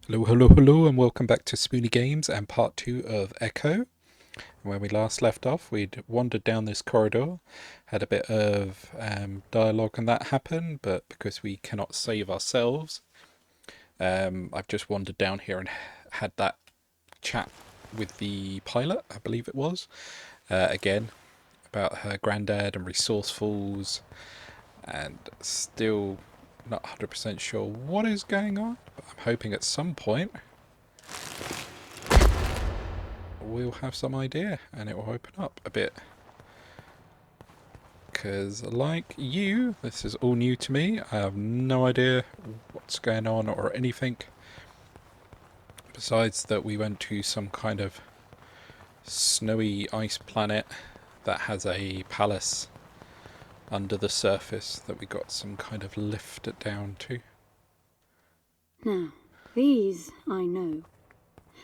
Hello, hello, hello, and welcome back to Spoony Games and part 2 of Echo. When we last left off, we'd wandered down this corridor, had a bit of dialogue and that happen, but because we cannot save ourselves, I've just wandered down here and had that chat with the pilot, I believe it was, again, about her granddad and resourcefuls, and still not 100% sure what is going on, but I'm hoping at some point we'll have some idea and it will open up a bit. Because, like you, this is all new to me. I have no idea what's going on or anything. Besides that, we went to some kind of snowy ice planet that has a palace under the surface that we got some kind of lift down to. Now, these I know.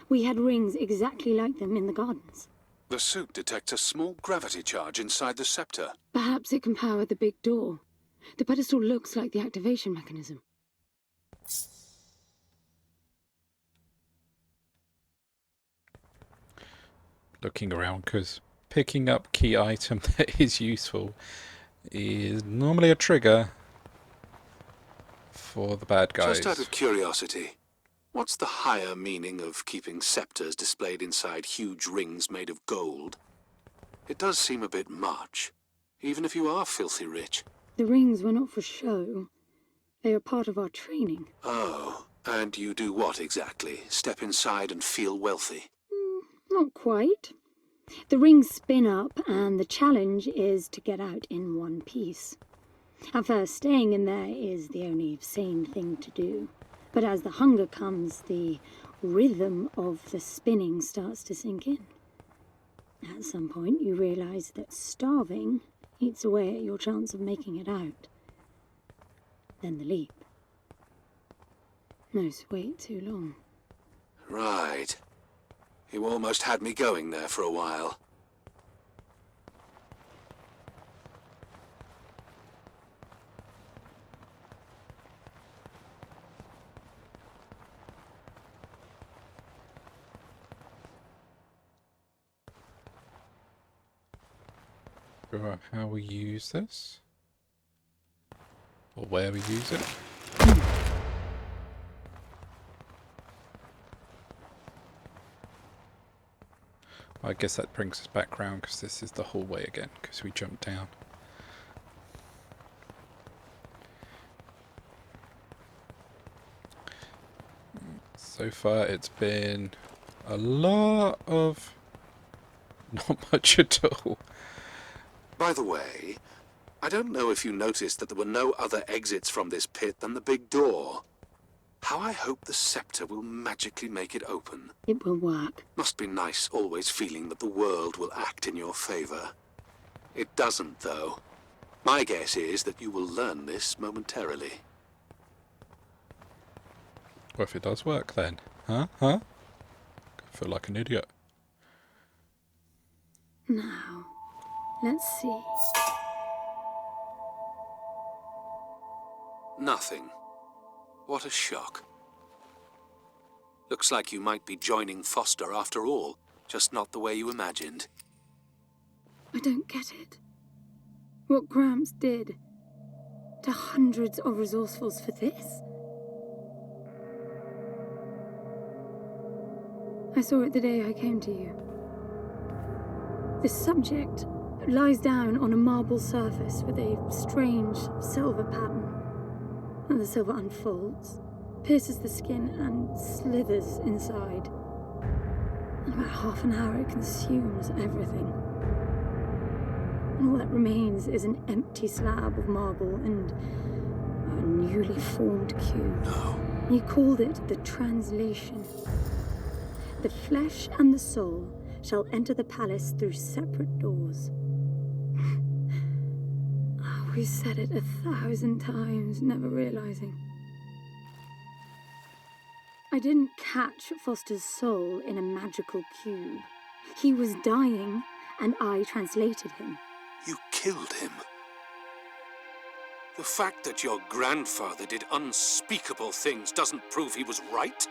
We had rings exactly like them in the gardens. The suit detects a small gravity charge inside the scepter. Perhaps it can power the big door. The pedestal looks like the activation mechanism. Looking around, because picking up key item that is useful is normally a trigger for the bad guys. Just out of curiosity, what's the higher meaning of keeping scepters displayed inside huge rings made of gold? It does seem a bit much, even if you are filthy rich. The rings were not for show. They are part of our training. Oh, and you do what exactly? Step inside and feel wealthy? Not quite. The rings spin up, and the challenge is to get out in one piece. At first, staying in there is the only sane thing to do. But as the hunger comes, the rhythm of the spinning starts to sink in. At some point, you realize that starving eats away at your chance of making it out. Then the leap. No, wait too long. Right. You almost had me going there for a while. Right, how we use this? Or where we use it? I guess that brings us back round because this is the hallway again, because we jumped down. So far it's been a lot of not much at all. By the way, I don't know if you noticed that there were no other exits from this pit than the big door. How I hope the scepter will magically make it open. It will work. Must be nice always feeling that the world will act in your favor. It doesn't, though. My guess is that you will learn this momentarily. What if it does work then? Huh? I feel like an idiot. Now, let's see. Nothing. What a shock. Looks like you might be joining Foster after all, just not the way you imagined. I don't get it. What Gramps did to hundreds of resourcefuls for this? I saw it the day I came to you. The subject lies down on a marble surface with a strange silver pattern. And the silver unfolds, pierces the skin, and slithers inside. In about half an hour, it consumes everything. And all that remains is an empty slab of marble and a newly formed cube. No. You called it the translation. The flesh and the soul shall enter the palace through separate doors. We said it 1,000 times, never realizing. I didn't catch Foster's soul in a magical cube. He was dying, and I translated him. You killed him. The fact that your grandfather did unspeakable things doesn't prove he was right.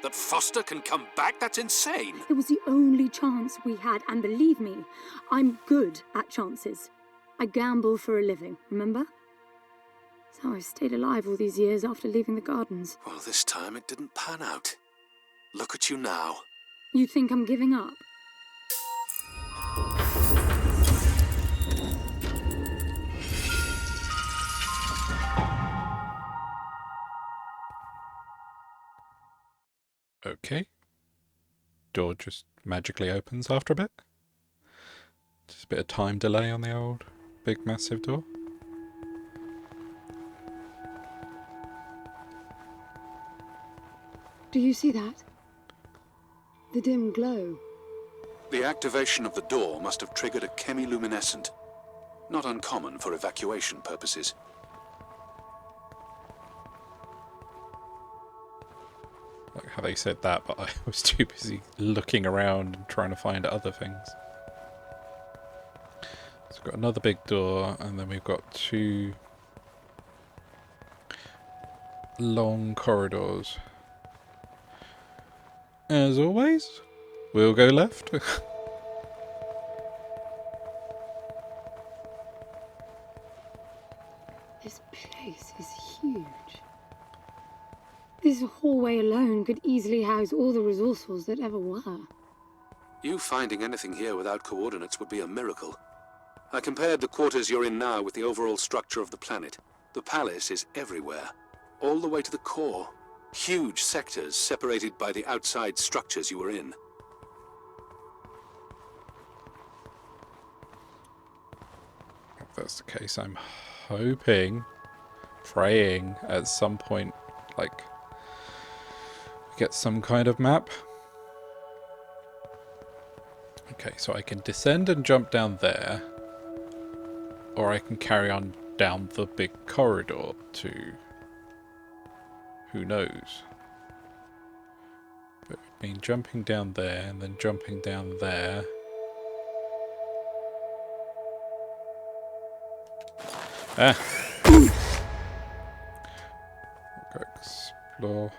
That Foster can come back? That's insane. It was the only chance we had, and believe me, I'm good at chances. I gamble for a living, remember? That's how I've stayed alive all these years after leaving the gardens. Well, this time it didn't pan out. Look at you now. You think I'm giving up? Okay. Door just magically opens after a bit. Just a bit of time delay on the old big massive door. Do you see that? The dim glow. The activation of the door must have triggered a chemiluminescent. Not uncommon for evacuation purposes. Like how they said that, but I was too busy looking around and trying to find other things. So we've got another big door, and then we've got two long corridors. As always, we'll go left. This place is huge. This hallway alone could easily house all the resourcefuls that ever were. You finding anything here without coordinates would be a miracle. I compared the quarters you're in now with the overall structure of the planet. The palace is everywhere, all the way to the core. Huge sectors separated by the outside structures you were in. If that's the case, I'm hoping, praying at some point, like, get some kind of map. Okay, so I can descend and jump down there, or I can carry on down the big corridor to who knows. But it would mean jumping down there and then jumping down there. Ah! Go explore.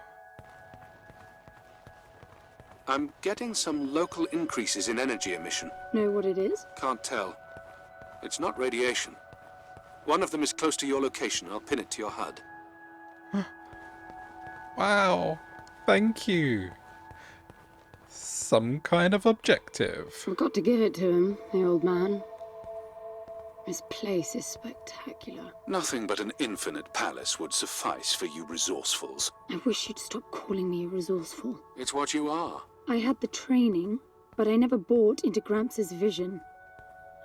I'm getting some local increases in energy emission. Know what it is? Can't tell. It's not radiation. One of them is close to your location. I'll pin it to your HUD. Wow! Thank you! Some kind of objective. I've got to give it to him, the old man. This place is spectacular. Nothing but an infinite palace would suffice for you resourcefuls. I wish you'd stop calling me a resourceful. It's what you are. I had the training, but I never bought into Gramps' vision.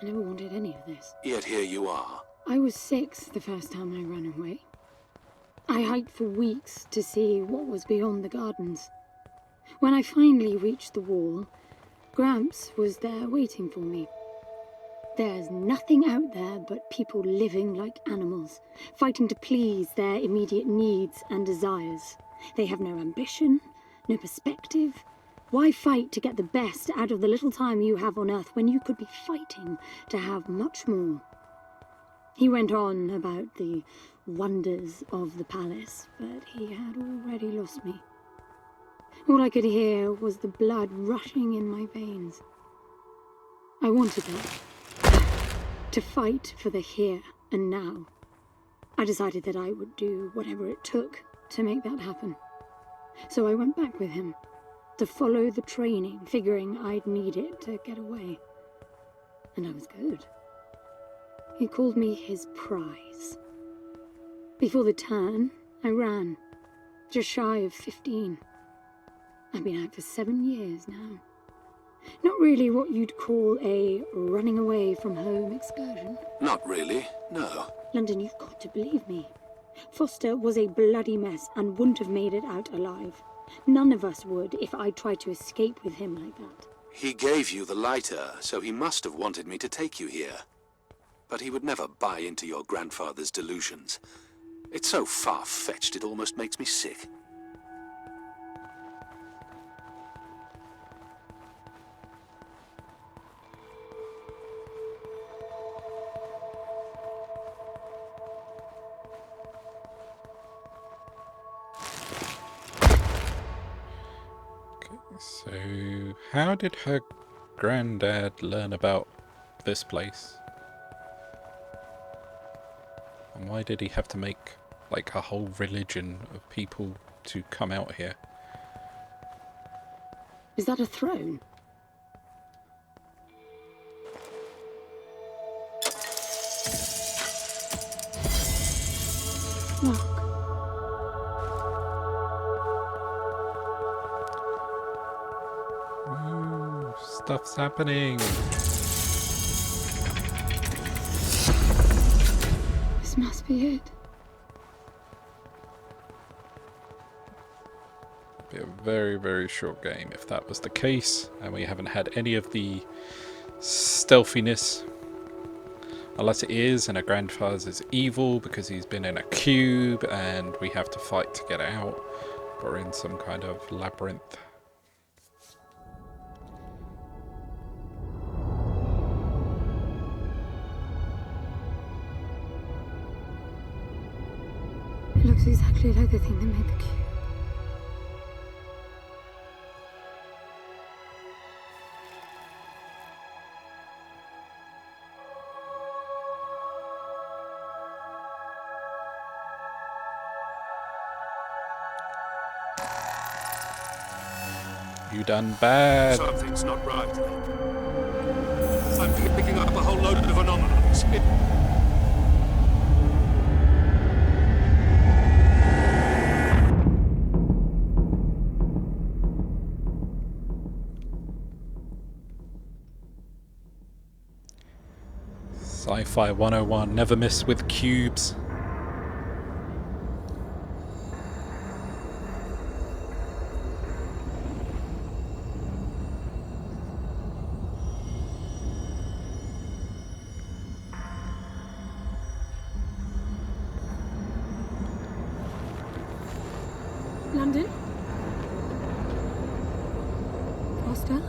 I never wanted any of this. Yet here you are. I was 6 the first time I ran away. I hiked for weeks to see what was beyond the gardens. When I finally reached the wall, Gramps was there waiting for me. There's nothing out there but people living like animals, fighting to please their immediate needs and desires. They have no ambition, no perspective. Why fight to get the best out of the little time you have on Earth when you could be fighting to have much more? He went on about the wonders of the palace, but he had already lost me. All I could hear was the blood rushing in my veins. I wanted that. To fight for the here and now. I decided that I would do whatever it took to make that happen. So I went back with him, to follow the training, figuring I'd need it to get away. And I was good. He called me his prize. Before the turn, I ran, just shy of 15. I've been out for 7 years now. Not really what you'd call a running away from home excursion. Not really, no. London, you've got to believe me. Foster was a bloody mess and wouldn't have made it out alive. None of us would if I tried to escape with him like that. He gave you the lighter, so he must have wanted me to take you here. But he would never buy into your grandfather's delusions. It's so far-fetched it almost makes me sick. So, how did her granddad learn about this place? And why did he have to make, like, a whole religion of people to come out here? Is that a throne? Look. Ooh, stuff's happening. This must be it. Be a very, very short game if that was the case, and we haven't had any of the stealthiness. Unless it is, and our grandfather's evil because he's been in a cube and we have to fight to get out. We're in some kind of labyrinth. It looks exactly like the thing that made the cube. You done bad. Something's not right. I'm picking up a whole load of anomalies. Sci-fi 101, never miss with cubes. London? Foster?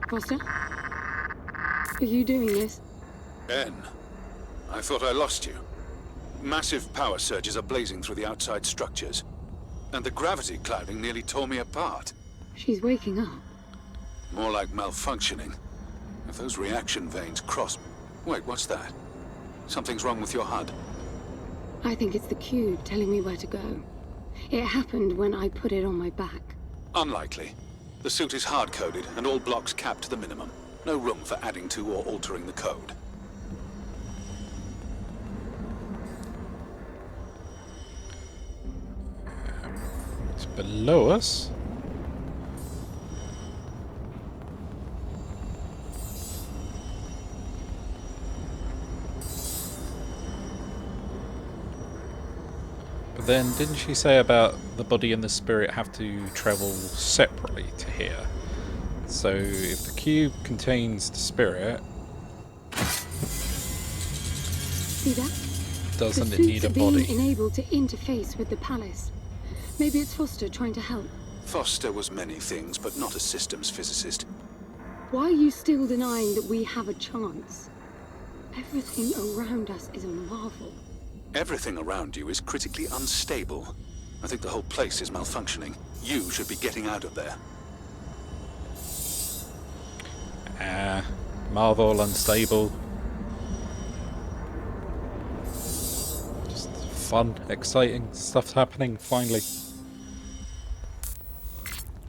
Foster? Are you doing this? Ben, I thought I lost you. Massive power surges are blazing through the outside structures. And the gravity clouding nearly tore me apart. She's waking up. More like malfunctioning. If those reaction veins cross... Wait, what's that? Something's wrong with your HUD. I think it's the cube telling me where to go. It happened when I put it on my back. Unlikely. The suit is hard-coded and all blocks capped to the minimum. No room for adding to or altering the code. It's below us. But then, didn't she say about the body and the spirit have to travel separately to here? So, if the cube contains the spirit, See that? doesn't the it need suits a are being body? enabled to interface with the palace. Maybe it's Foster trying to help. Foster was many things, but not a systems physicist. Why are you still denying that we have a chance? Everything around us is a marvel. Everything around you is critically unstable. I think the whole place is malfunctioning. You should be getting out of there. Marvel, unstable. Just fun, exciting, stuff's happening, finally.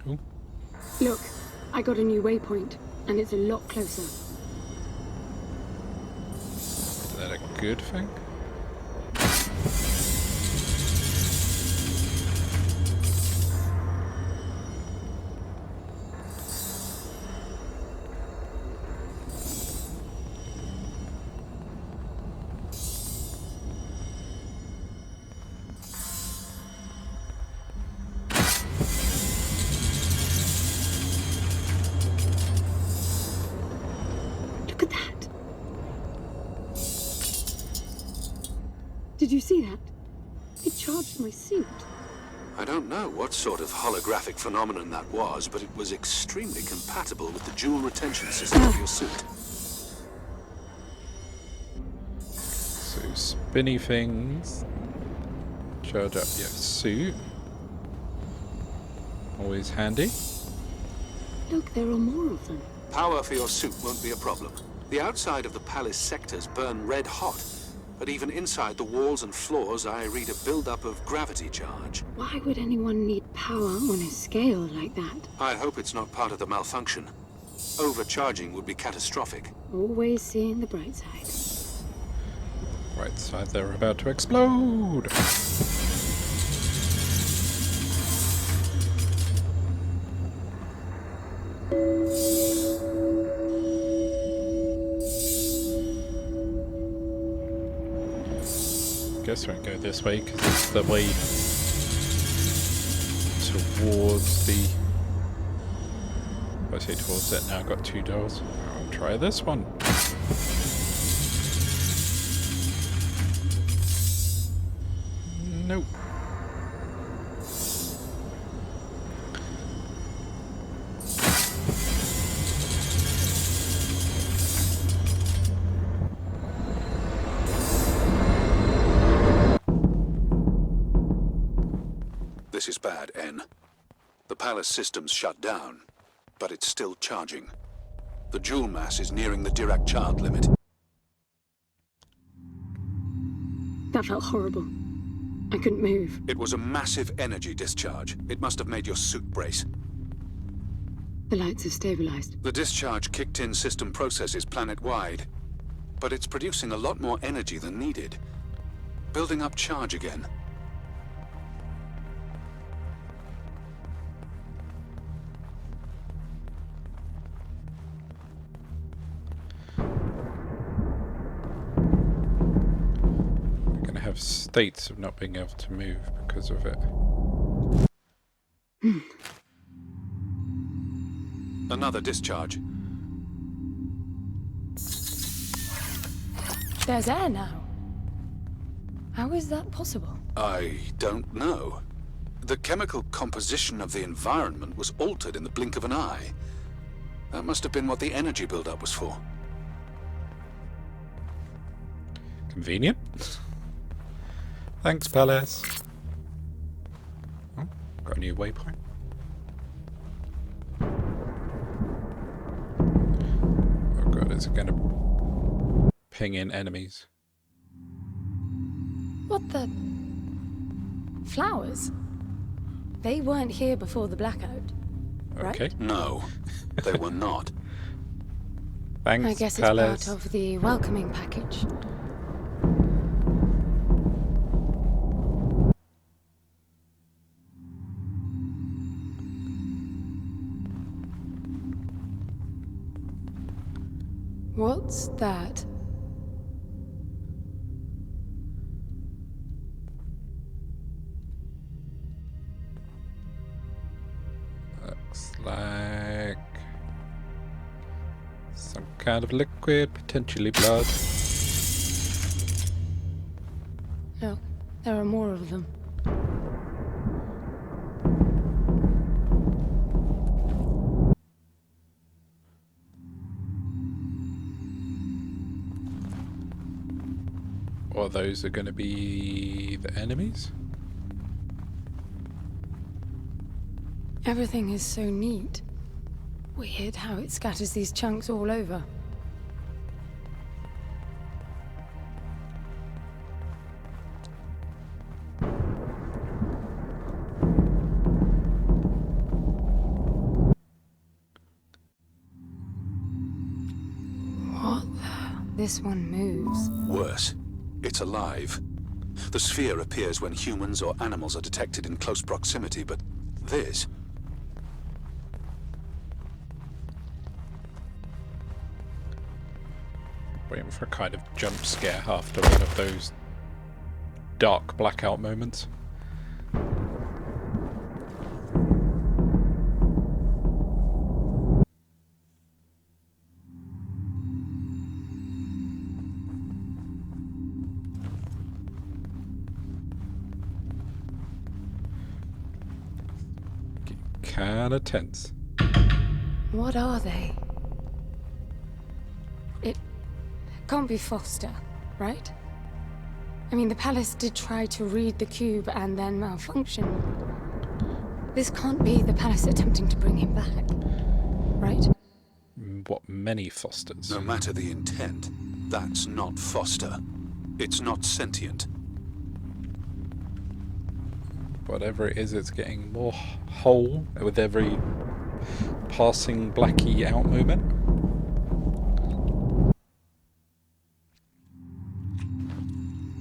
Ooh. Look, I got a new waypoint, and it's a lot closer. Is that a good thing? Did you see that? It charged my suit. I don't know what sort of holographic phenomenon that was, but it was extremely compatible with the dual retention system of your suit. So spinny things. Charge up your suit. Always handy. Look, there are more of them. Power for your suit won't be a problem. The outside of the palace sectors burn red hot, but even inside the walls and floors I read a build-up of gravity charge. Why would anyone need power on a scale like that? I hope it's not part of the malfunction. Overcharging would be catastrophic. Always seeing the bright side. Right side, they're about to explode. Guess we won't go this way because it's the way towards the. I say towards it now. I've got 2 doors. I'll try this one. Nope. This is bad, N. The palace system's shut down, but it's still charging. The joule mass is nearing the Dirac-Child limit. That felt horrible. I couldn't move. It was a massive energy discharge. It must have made your suit brace. The lights have stabilized. The discharge kicked in system processes planet-wide, but it's producing a lot more energy than needed. Building up charge again. Have states of not being able to move because of it. Another discharge. There's air now. How is that possible? I don't know. The chemical composition of the environment was altered in the blink of an eye. That must have been what the energy buildup was for. Convenient. Thanks, Palace. Oh, got a new waypoint. Oh god, is it going to ping in enemies? What the? Flowers? They weren't here before the blackout, Okay. right? No, they were not. Thanks, I guess Palace. it's part of the welcoming package. What's that? Looks like some kind of liquid, potentially blood. Look, there are more of them. Or those are going to be the enemies? Everything is so neat. Weird how it scatters these chunks all over. What the? This one moves. Worse, it's alive. The sphere appears when humans or animals are detected in close proximity, but this... Waiting for a kind of jump scare after one of those dark blackout moments. kind of tense. What are they? It can't be Foster, right? I mean, the palace did try to read the cube and then malfunction. This can't be the palace attempting to bring him back, right? What, many Fosters? No matter the intent, that's not Foster. It's not sentient. Whatever it is, it's getting more whole with every passing Blackie out moment.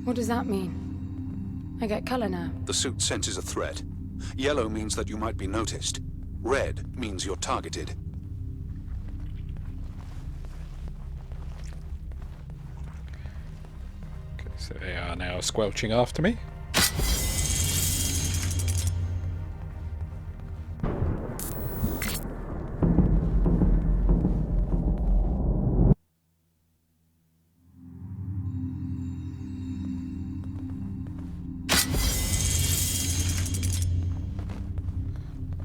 What does that mean? I get color now. The suit senses a threat. Yellow means that you might be noticed. Red means you're targeted. Okay, so they are now squelching after me.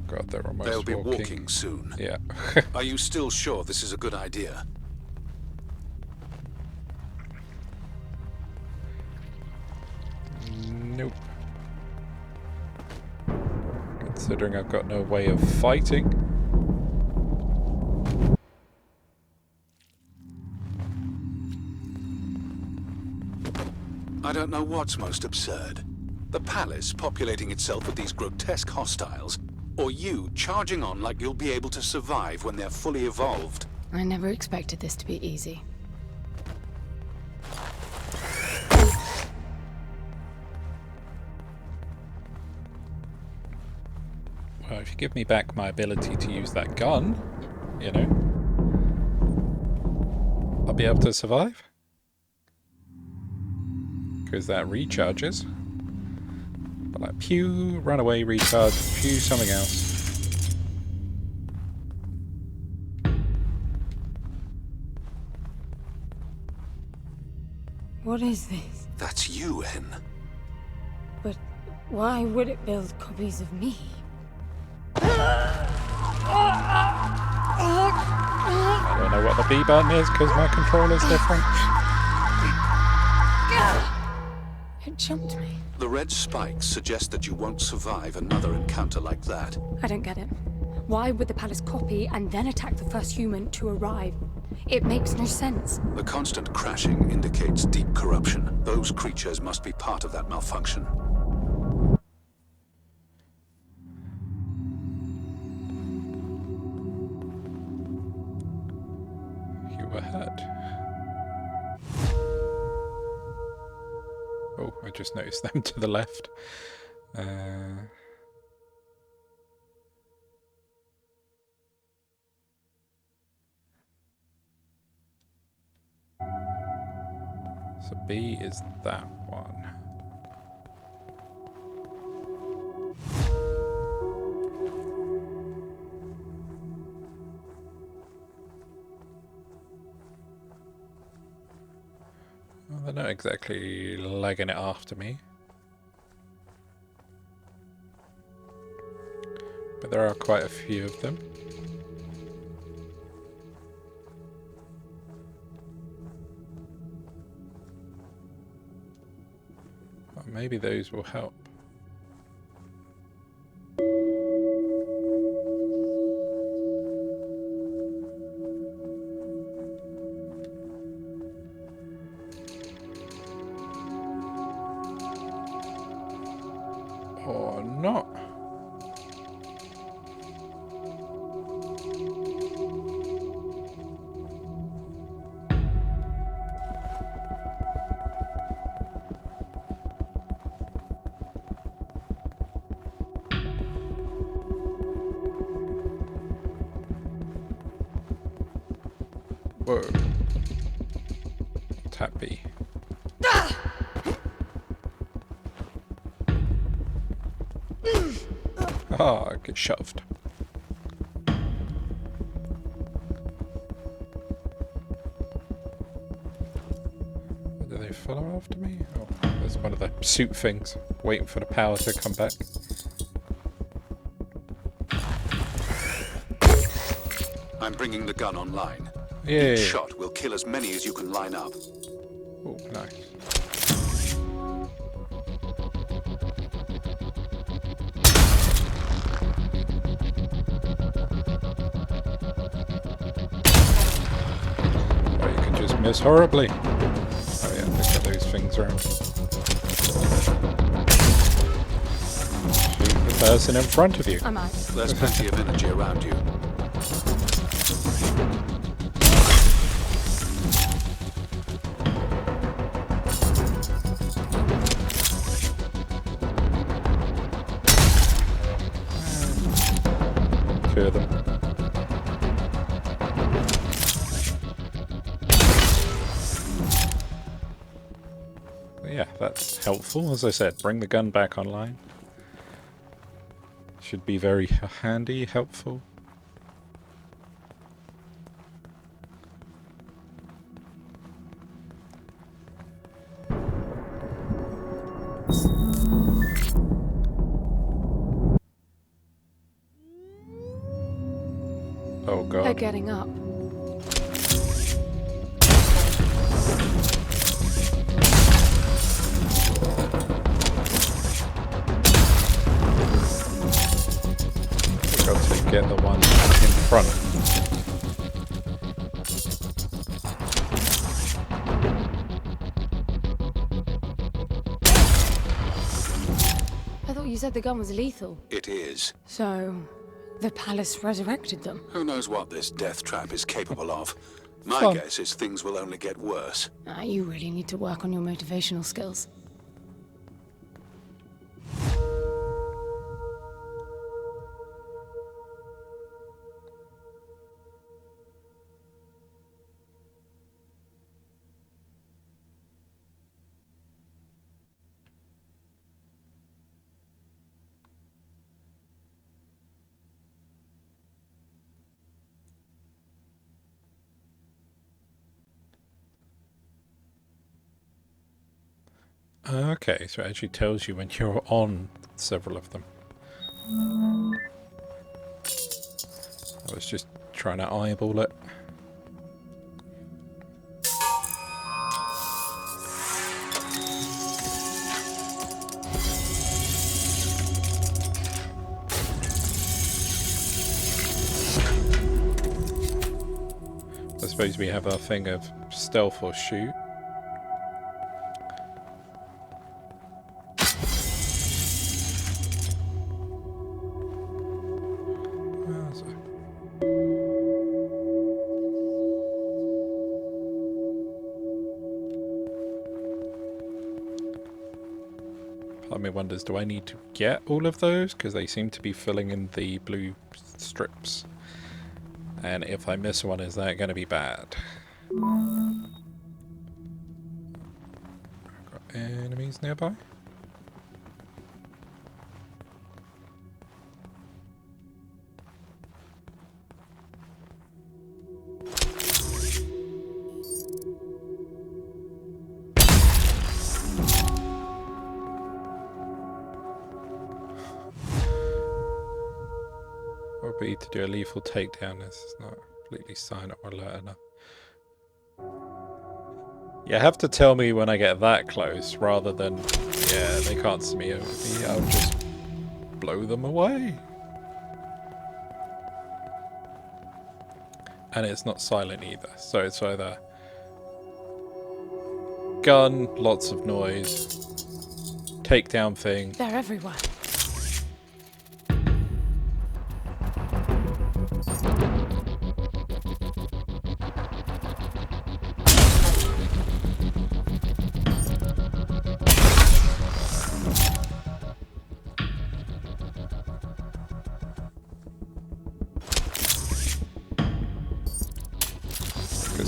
God, they're almost They'll be walking soon. Yeah. Are you still sure this is a good idea? Nope. Considering I've got no way of fighting. I don't know what's most absurd. The palace populating itself with these grotesque hostiles, or you charging on like you'll be able to survive when they're fully evolved. I never expected this to be easy. Well, if you give me back my ability to use that gun, you know, I'll be able to survive. Because that recharges. But like, pew, run away, recharge, pew, something else. What is this? That's you, Hen. But why would it build copies of me? I don't know what the B button is because my controller's different. It jumped me. The red spikes suggest that you won't survive another encounter like that. I don't get it. Why would the palace copy and then attack the first human to arrive? It makes no sense. The constant crashing indicates deep corruption. Those creatures must be part of that malfunction. You were hurt. Oh, I just noticed them to the left. So B is that one. Well, they're not exactly legging it after me. But there are quite a few of them. Well, maybe those will help. Or not. Whoa. Tap B. Ah, get shoved. Do they follow after me? Oh, there's one of the suit things, waiting for the power to come back. I'm bringing the gun online. Yeah. Each shot will kill as many as you can line up. Oh, nice. Or you can just miss horribly. Oh yeah, look at those things around. Shoot the person in front of you. I'm out. There's plenty of energy around you. Two of them. Yeah, that's helpful. As I said, bring the gun back online. Should be very handy, helpful. Oh god. They're getting up. Got to get the one in front. I thought you said the gun was lethal. It is. So, the palace resurrected them. Who knows what this death trap is capable of? My Fun. guess is things will only get worse. You really need to work on your motivational skills. Okay, so it actually tells you when you're on several of them. I was just trying to eyeball it. I suppose we have our thing of stealth or shoot. Part of me wonders, do I need to get all of those? Because they seem to be filling in the blue strips. And if I miss one, is that going to be bad? Got enemies nearby? Would be to do a lethal takedown. This is not completely silent or alert enough. You have to tell me when I get that close, rather than, yeah, they can't see me, I'll just blow them away. And it's not silent either, so it's either gun, lots of noise, takedown thing. They're everywhere.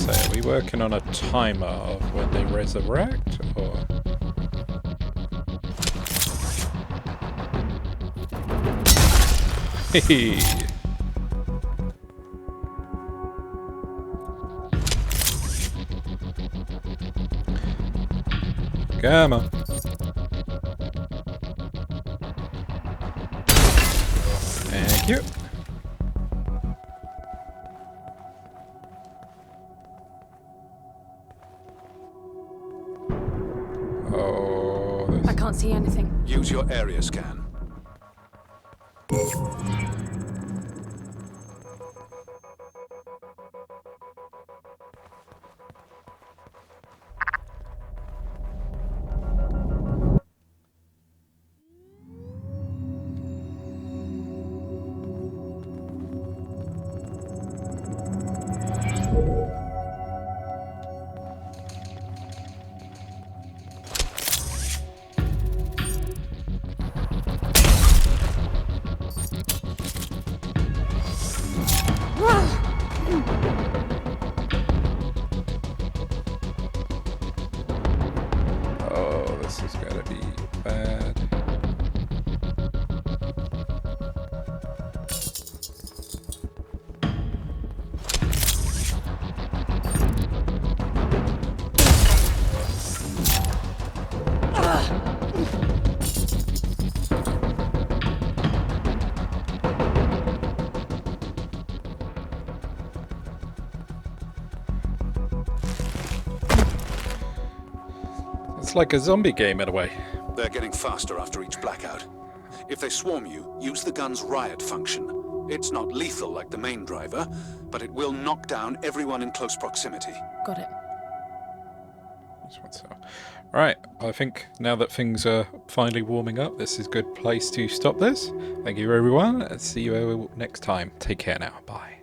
Are we working on a timer of when they resurrect, or? Hehe. Come on. Thank you. Oh, I can't see anything. Use your area scan. oh, this is gonna be bad. It's like a zombie game in a way. They're getting faster after each blackout. If they swarm you, use the gun's riot function. It's not lethal like the main driver, but it will knock down everyone in close proximity. Got it. Right, I think now that things are finally warming up, this is a good place to stop this. Thank you everyone, see you next time. Take care now, bye.